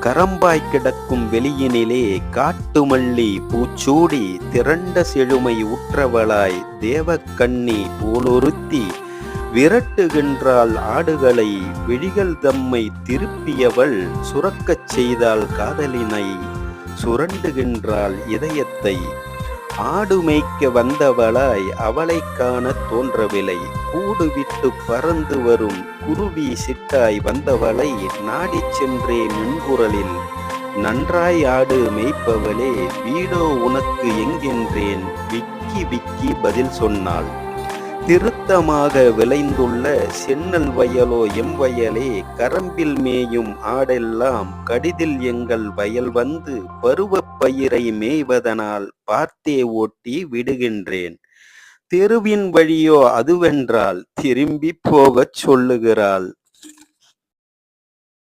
கரம்பாய் கிடக்கும் வெளியினிலே காட்டுமல்லி பூச்சூடி திரண்ட செழுமை உற்றவளாய் தேவக்கண்ணி போலொருத்தி விரட்டுகின்றாள் ஆடுகளை விழிகள் தம்மை திருப்பியவள் சுரக்கச் செய்தாள் காதலினை சுரண்டுகின்றாள் இதயத்தை. ஆடு மேய்க்க வந்தவளாய் அவளை காண தோன்றவில்லை. கூடு விட்டு பறந்து வரும் குருவி சிட்டாய் வந்தவளை நாடிச் சென்றே மின்குரலில் நன்றாய் ஆடு மேய்ப்பவளே வீடோ உனக்கு எங்கென்றேன் விக்கி விக்கி பதில் சொன்னாள். திருத்தமாக விளைந்துள்ள சென்னல் வயலோ எம் வயலே கரம்பில் மேயும் ஆடெல்லாம் கடிதில் எங்கள் வயல் வந்து பருவப் பயிரை மேய்வதனால் பார்த்தே ஓட்டி விடுகின்றேன். தெருவின் வழியோ அதுவென்றால் திரும்பி போகச் சொல்லுகிறாள்.